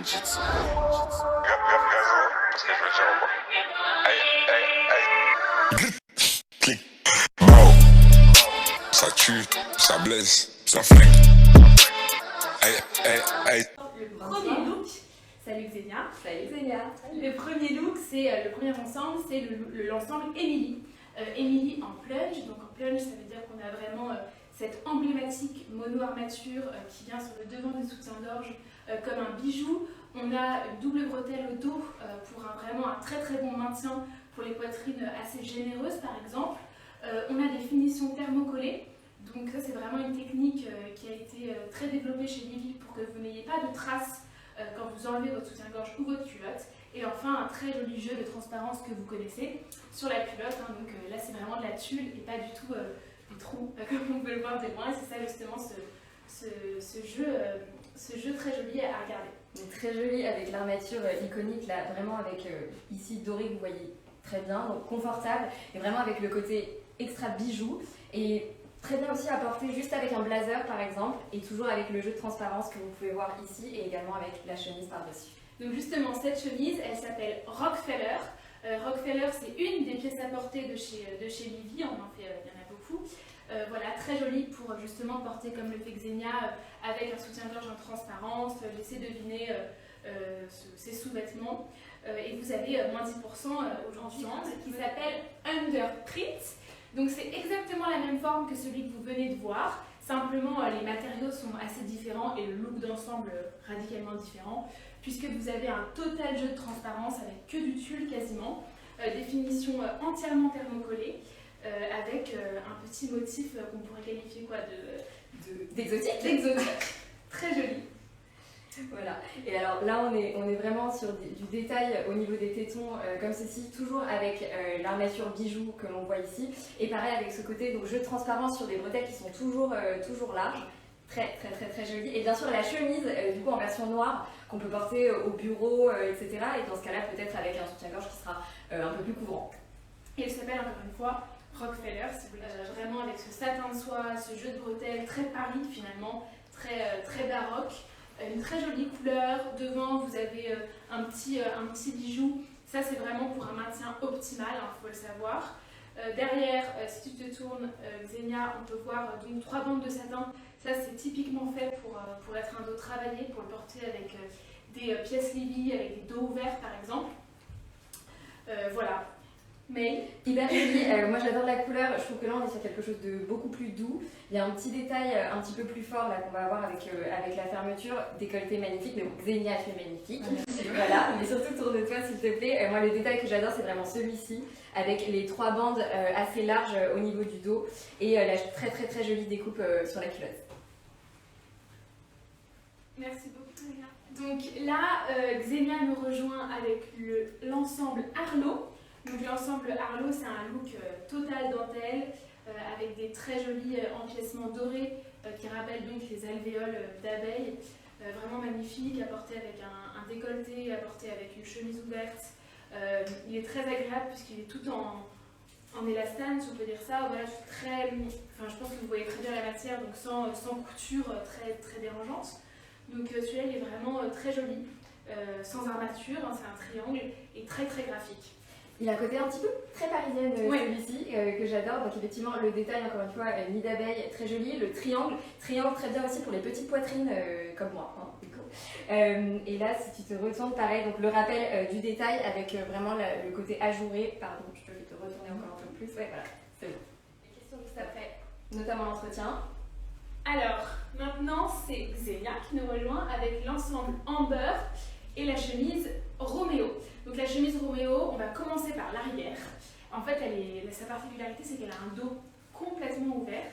ninjutsu. Clic. Bro. Ça tue, ça blesse, ça flingue. Hey, hey, hey. Le premier look, salut Xenia. Salut Xenia. Le premier look, c'est le premier ensemble, c'est l'ensemble Emily. Emily en plunge, donc en plunge ça veut dire qu'on a vraiment cette emblématique mono-armature qui vient sur le devant des soutiens-gorge comme un bijou. On a une double bretelle au dos pour vraiment un très très bon maintien pour les poitrines assez généreuses par exemple. On a des finitions thermocollées, donc ça c'est vraiment une technique qui a été très développée chez Livy pour que vous n'ayez pas de traces quand vous enlevez votre soutien-gorge ou votre culotte. Et enfin un très joli jeu de transparence que vous connaissez sur la culotte, hein, donc là c'est vraiment de la tulle et pas du tout des trous comme on peut le voir de loin, et c'est ça justement ce jeu très joli à regarder. Donc, très joli avec l'armature iconique là, vraiment avec ici doré que vous voyez très bien, donc confortable et vraiment avec le côté extra bijou et très bien aussi à porter juste avec un blazer par exemple et toujours avec le jeu de transparence que vous pouvez voir ici et également avec la chemise par-dessus. Donc justement cette chemise elle s'appelle Rockefeller. Rockefeller c'est une des pièces à porter de chez Livy, on en fait, il y en a beaucoup. Voilà, très jolie pour justement porter comme le fait Xenia avec un soutien-gorge en transparence, laisser deviner ses sous-vêtements. Et vous avez moins 10% aujourd'hui qui s'appelle Underprint. Donc c'est exactement la même forme que celui que vous venez de voir, simplement les matériaux sont assez différents et le look d'ensemble radicalement différent, puisque vous avez un total jeu de transparence avec que du tulle quasiment, des finitions entièrement thermocollées, avec un petit motif qu'on pourrait qualifier quoi d'exotique. Très joli. Voilà, et alors là on est vraiment sur du détail au niveau des tétons comme ceci, toujours avec l'armature bijou que l'on voit ici, et pareil avec ce côté donc jeu de transparence sur des bretelles qui sont toujours larges, très joli, et bien sûr la chemise du coup en version noire qu'on peut porter au bureau, etc. Et dans ce cas-là peut-être avec un soutien-gorge qui sera un peu plus couvrant. Et elle s'appelle encore une fois Rockefeller, si vous voulez, vraiment avec ce satin de soie, ce jeu de bretelles très Paris finalement, très baroque. Une très jolie couleur, devant vous avez un petit bijou, ça c'est vraiment pour un maintien optimal, il faut le savoir. Derrière, si tu te tournes, Xenia, on peut voir donc 3 bandes de satin, ça c'est typiquement fait pour être un dos travaillé, pour le porter avec des pièces Livy, avec des dos ouverts par exemple. Voilà. Mais hyper joli, moi j'adore la couleur, je trouve que là on est sur quelque chose de beaucoup plus doux. Il y a un petit détail un petit peu plus fort là qu'on va avoir avec la fermeture, décolleté magnifique, mais bon, Xenia fait magnifique. Voilà, mais surtout tourne-toi s'il te plaît. Moi le détail que j'adore c'est vraiment celui-ci, avec les 3 bandes assez larges au niveau du dos et la très jolie découpe sur la culotte. Merci beaucoup Xenia. Donc là, Xenia nous rejoint avec l'ensemble Arlo. Donc l'ensemble Arlo, c'est un look total dentelle avec des très jolis empiècements dorés qui rappellent donc les alvéoles d'abeilles. Vraiment magnifique, à porter avec un décolleté, à porter avec une chemise ouverte. Il est très agréable puisqu'il est tout en élastane, si on peut dire ça. Voilà, je pense que vous voyez très bien la matière, donc sans couture très dérangeante. Donc celui-là, il est vraiment très joli, sans armature, hein, c'est un triangle et très graphique. Il a un côté un petit peu très parisienne ouais. Celui-ci que j'adore, donc effectivement le détail encore une fois, nid d'abeille très joli, le triangle très bien aussi pour les petites poitrines comme moi, hein, du coup. Et là si tu te retournes pareil, donc le rappel du détail avec vraiment le côté ajouré, pardon je vais te retourner encore un peu plus, ouais voilà, c'est bon. Les questions juste après, notamment l'entretien. Alors maintenant c'est Xenia qui nous rejoint avec l'ensemble Amber et la chemise Roméo. Donc la chemise Roméo, on va commencer par l'arrière. En fait, sa particularité, c'est qu'elle a un dos complètement ouvert,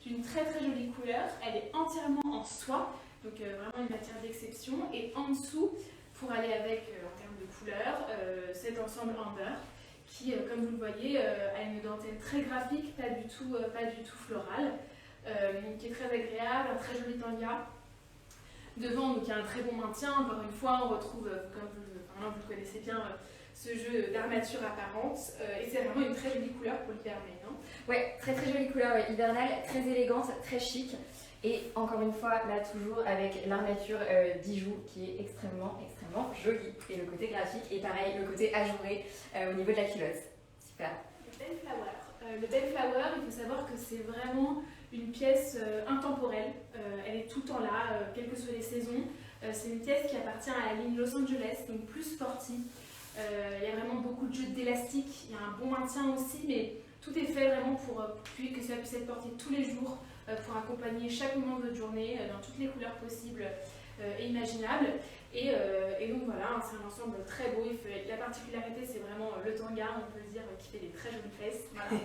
d'une très jolie couleur. Elle est entièrement en soie, donc vraiment une matière d'exception. Et en dessous, pour aller avec, en termes de couleur, cet ensemble Amber, qui, comme vous le voyez, a une dentelle très graphique, pas du tout florale, qui est très agréable, un très joli tanga. Devant, donc il y a un très bon maintien. Encore une fois, on retrouve, comme vous le connaissez bien, ce jeu d'armature apparente. Et c'est vraiment une très jolie couleur pour l'hivernal. Ouais, très jolie couleur hivernale, très élégante, très chic. Et encore une fois, là toujours avec l'armature bijou qui est extrêmement jolie. Et le côté graphique et pareil, le côté ajouré au niveau de la culotte. Super. Le Bellflower, il faut savoir que c'est vraiment une pièce intemporelle. Elle est tout le temps là, quelles que soient les saisons. C'est une pièce qui appartient à la ligne Los Angeles, donc plus sporty. Il y a vraiment beaucoup de jeux d'élastique, il y a un bon maintien aussi, mais tout est fait vraiment pour que ça puisse être porté tous les jours, pour accompagner chaque moment de votre journée dans toutes les couleurs possibles et imaginables. Et donc voilà, c'est un ensemble très beau. La particularité, c'est vraiment le tanga, on peut le dire, qui fait des très jolies fesses. Voilà.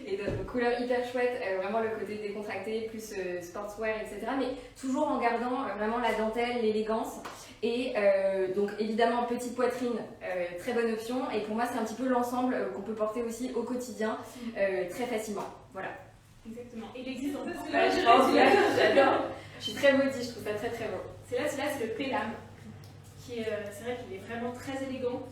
Et de couleurs hyper chouettes, vraiment le côté décontracté, plus sportswear, etc. Mais toujours en gardant vraiment la dentelle, l'élégance. Et donc évidemment, petite poitrine, très bonne option. Et pour moi, c'est un petit peu l'ensemble qu'on peut porter aussi au quotidien, très facilement. Voilà. Exactement. Et il existe en j'adore. Je suis très body, je trouve ça très très beau. C'est le Pelham, c'est vrai qu'il est vraiment très élégant.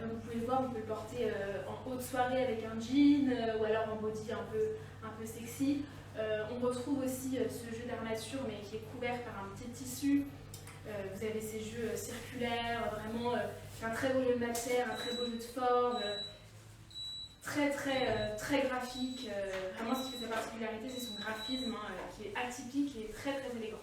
Comme vous pouvez le voir, on peut le porter en haute soirée avec un jean ou alors en body un peu sexy. On retrouve aussi ce jeu d'armature mais qui est couvert par un petit tissu. Vous avez ces jeux circulaires, vraiment un très beau jeu de matière, un très beau jeu de forme, très graphique. Vraiment, ce qui fait sa particularité, c'est son graphisme qui est atypique et très élégant.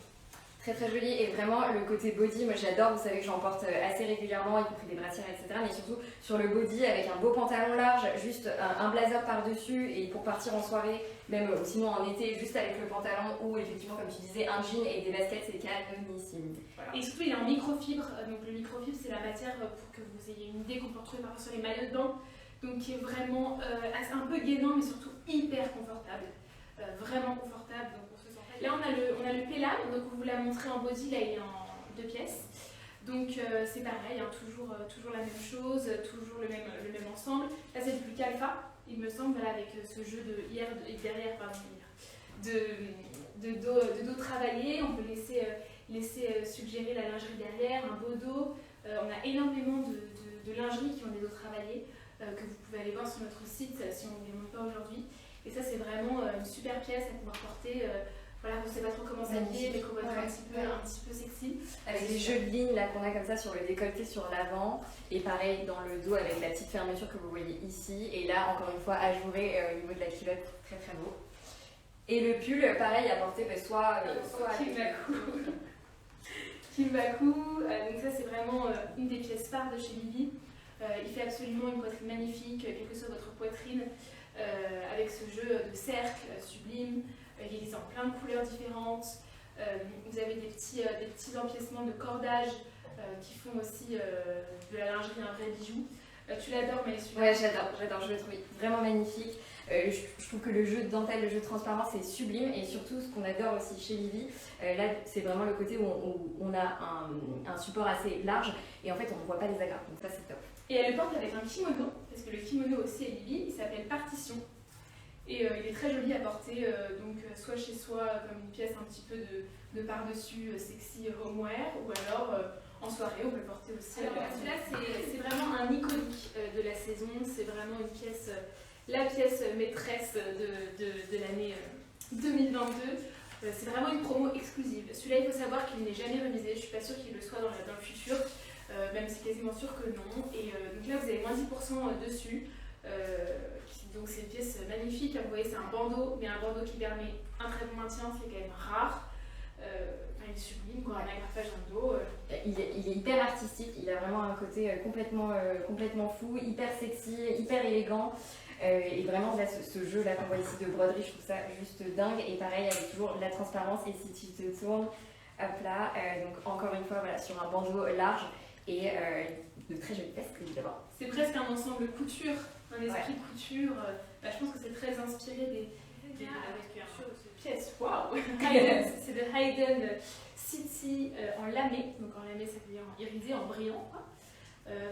Très joli et vraiment le côté body, moi j'adore, vous savez que j'en porte assez régulièrement, y compris des brassières, etc. Mais surtout sur le body avec un beau pantalon large, juste un blazer par-dessus et pour partir en soirée, même sinon en été, juste avec le pantalon ou effectivement comme tu disais un jean et des baskets, c'est canonissime. Voilà. Et surtout il est en microfibre, donc le microfibre c'est la matière pour que vous ayez une idée qu'on peut retrouver parfois sur les maillots de bain, donc qui est vraiment un peu gainant mais surtout hyper confortable, vraiment confortable. Donc, là, on a le Pelham, donc on vous l'a montré en body, là il est en 2 pièces. Donc c'est pareil, toujours la même chose, toujours le même ensemble. Là c'est le plus calfa, il me semble, là, avec ce jeu de dos travaillé. On peut laisser suggérer la lingerie derrière, un beau dos. On a énormément de lingerie qui ont des dos travaillés, que vous pouvez aller voir sur notre site si on ne les montre pas aujourd'hui. Et ça c'est vraiment une super pièce à pouvoir porter. Voilà, vous ne savez pas trop comment s'habiller, mais qu'on va être un petit peu sexy. Avec des jeux de lignes là qu'on a comme ça sur le décolleté sur l'avant, et pareil dans le dos avec la petite fermeture que vous voyez ici, et là encore une fois ajouré au niveau de la culotte, très beau. Et le pull, pareil, à porter soit Kimbaku, donc ça c'est vraiment une des pièces phares de chez Livy. Il fait absolument une poitrine magnifique, quelle que soit votre poitrine, avec ce jeu de cercle sublime. Il existe en plein de couleurs différentes. Vous avez des petits empiècements de cordage qui font aussi de la lingerie un vrai bijou. Tu l'adores, mais celui-là. Ouais, j'adore, je le trouve vraiment magnifique. Je trouve que le jeu de dentelle, le jeu de transparence, c'est sublime. Et surtout, ce qu'on adore aussi chez Livy, là, c'est vraiment le côté où on a un support assez large et en fait, on ne voit pas les agrafes. Donc ça, c'est top. Et elle le porte avec un kimono, parce que le kimono aussi est Livy, il s'appelle Partition. Et il est très joli à porter, donc soit chez soi comme une pièce un petit peu de par-dessus sexy homeware, ou alors en soirée on peut le porter aussi. Alors celui-là c'est vraiment un iconique de la saison, c'est vraiment une pièce, la pièce maîtresse de l'année 2022. C'est vraiment une promo exclusive. Celui-là il faut savoir qu'il n'est jamais remisé, je suis pas sûre qu'il le soit dans le futur, même c'est quasiment sûr que non. Et donc là vous avez moins 10% dessus. Donc c'est une pièce magnifique, vous voyez c'est un bandeau, mais un bandeau qui permet un très bon maintien, c'est quand même rare. Il est sublime, quoi, un agrafage dans le dos. Il est hyper artistique, il a vraiment un côté complètement fou, hyper sexy, hyper élégant. Et vraiment là, ce jeu là qu'on voit ici de broderie, je trouve ça juste dingue. Et pareil avec toujours la transparence, et si tu te tournes, hop là, donc encore une fois voilà, sur un bandeau large et de très jolies fesses évidemment. C'est presque un ensemble couture. Un esprit de couture, je pense que c'est très inspiré avec cette pièce. Waouh. C'est de Hayden City en lamé, donc en lamé ça veut dire en irisé, en brillant, quoi.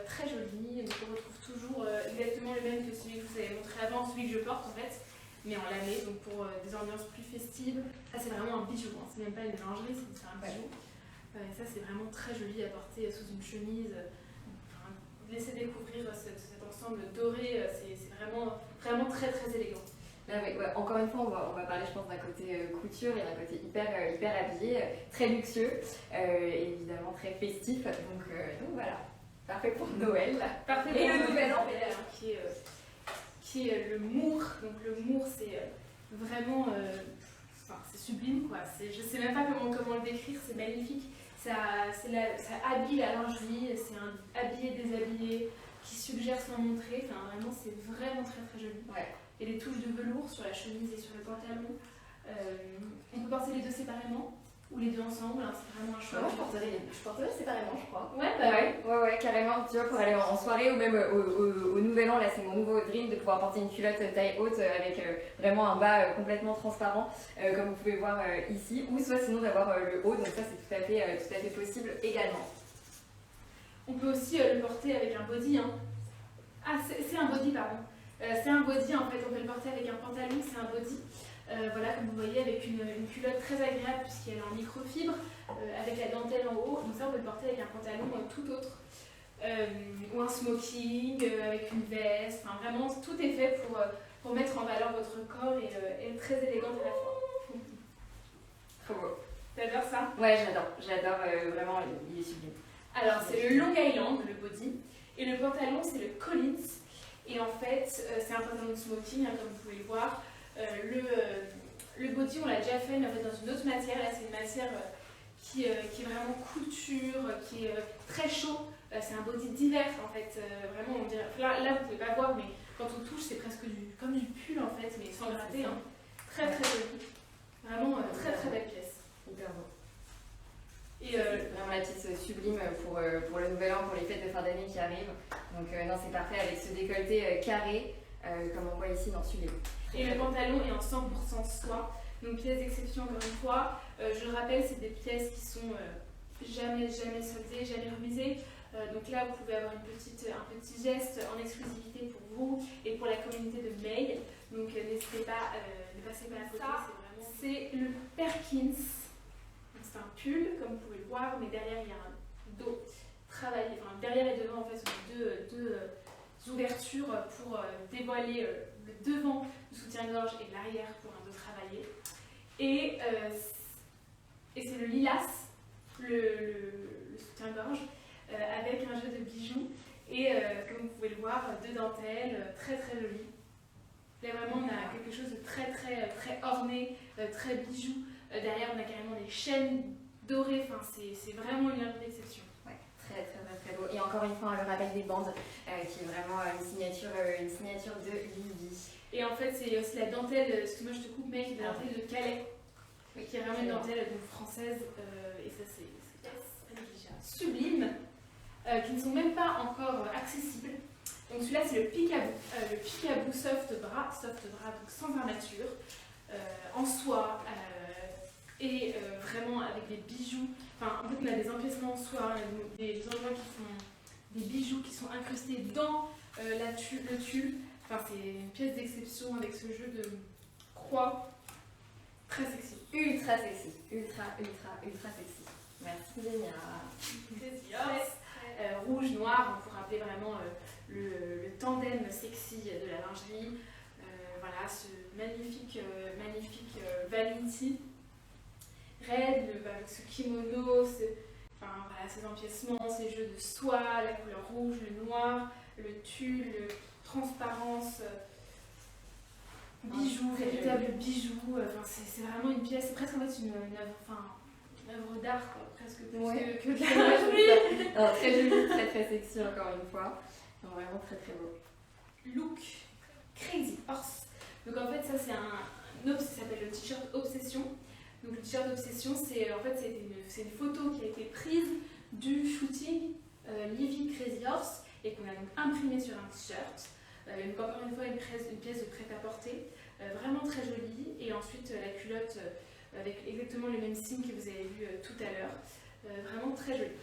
Très joli, donc on retrouve toujours exactement le même que celui que vous avez montré avant, celui que je porte en fait, mais en lamé, donc pour des ambiances plus festives. Ça c'est vraiment un bijou, c'est même pas une lingerie, c'est un bijou. Et ça c'est vraiment très joli à porter sous une chemise. Laissez découvrir cet ensemble doré, c'est vraiment très élégant. Là, ouais, encore une fois, on va parler, je pense, d'un côté couture et d'un côté hyper habillé, très luxueux, et évidemment très festif. Donc voilà, parfait pour Noël. Parfait Et pour le nouvel an, qui est le mour. Donc le mour, c'est vraiment, enfin, c'est sublime quoi. Je sais même pas comment le décrire, c'est magnifique. Ça habille la lingerie, c'est un habillé déshabillé qui suggère sans montrer. Enfin, vraiment, c'est vraiment très très joli. Ouais. Et les touches de velours sur la chemise et sur le pantalon. On peut porter les deux séparément ou les deux ensemble, hein, c'est vraiment un choix. Moi, je porterais séparément, je crois. Ouais, bah ouais, carrément. Tu vois, pour aller en soirée ou même au nouvel an, là, c'est mon nouveau dream de pouvoir porter une culotte taille haute avec vraiment un bas complètement transparent, comme vous pouvez voir ici, ou soit sinon d'avoir le haut, donc ça, c'est tout à fait possible également. On peut aussi le porter avec un body. Hein. Ah, c'est un body, pardon. C'est un body, en fait, on peut le porter avec un pantalon, c'est un body. Voilà, comme vous voyez, avec une culotte très agréable puisqu'elle est en microfibre, avec la dentelle en haut. Donc ça, on peut le porter avec un pantalon tout autre. Ou un smoking, avec une veste. Enfin, vraiment, tout est fait pour mettre en valeur votre corps et être très élégante à la fois. Trop beau. T'adores ça? Ouais, j'adore, vraiment, il est sublime. Alors, c'est le Long Island, le body. Et le pantalon, c'est le Collins. Et en fait, c'est un pantalon de smoking, hein, comme vous pouvez le voir. Le body, on l'a déjà fait, mais en fait dans une autre matière. Là, c'est une matière qui est vraiment couture, qui est très chaud. C'est un body d'hiver, en fait. Vraiment, on dirait. Là, vous pouvez pas voir, mais quand on touche, c'est presque comme du pull, en fait, mais sans gratter. Hein. Très, très joli. Vraiment, très, très belle pièce. Hyper beau. Et vraiment la pièce sublime pour le nouvel an, pour les fêtes de fin d'année qui arrivent. Donc non, c'est parfait avec ce décolleté carré, comme on voit ici dans celui-là. Et le pantalon est en 100% soie. Donc pièce d'exception encore une fois. Je le rappelle, c'est des pièces qui sont jamais soldées, jamais remisées. Donc là, vous pouvez avoir un petit geste en exclusivité pour vous et pour la communauté de May. Donc n'hésitez pas, ne passez pas à côté. C'est le Perkins. C'est un pull, comme vous pouvez le voir, mais derrière il y a un dos travaillé. Enfin, derrière et devant, en fait, sont deux ouvertures pour dévoiler le devant du soutien-gorge et l'arrière pour un dos travaillé. Et c'est le lilas, le soutien-gorge, avec un jeu de bijoux. Et comme vous pouvez le voir, deux dentelles, très très jolies. Là, vraiment, on a quelque chose de très très très orné, très bijoux. Derrière, on a carrément des chaînes dorées. Enfin, c'est vraiment une œuvre d'exception. Ouais, très beau. Et encore une fois, le rappel des bandes, qui est vraiment une signature de Livy. Et en fait, c'est aussi la dentelle, excuse-moi, je te coupe, mais la dentelle de Calais, qui est vraiment une dentelle française. Et ça, c'est sublime, qui ne sont même pas encore accessibles. Donc celui-là, c'est le Picaboo Soft Bra, donc sans armature, en soie. Et vraiment avec des bijoux. Enfin, en fait, on a des empiècements en soie, des endroits qui font des bijoux qui sont incrustés dans le tulle. Enfin, c'est une pièce d'exception avec ce jeu de croix très sexy. Ultra sexy. Ultra sexy. Merci Lénia. Rouge, noir, pour rappeler vraiment le tandem sexy de la lingerie. Voilà, ce magnifique vanity. Raide, avec ce kimono, ces empiècements, ces jeux de soie, la couleur rouge, le noir, le tulle, transparence, bijoux, véritable bijoux. C'est vraiment une pièce, c'est presque en fait une œuvre d'art, presque plus que de la lingerie. Très joli, très sexy encore une fois. Donc, vraiment très beau. Look Crazy Horse. Donc en fait, ça c'est ça s'appelle le t-shirt Obsession. Donc le t-shirt Obsession, c'est une photo qui a été prise du shooting Livy Crazy Horse et qu'on a donc imprimé sur un t-shirt. Donc encore une fois, une pièce de prêt-à-porter, vraiment très jolie. Et ensuite la culotte avec exactement le même signe que vous avez vu tout à l'heure, vraiment très jolie.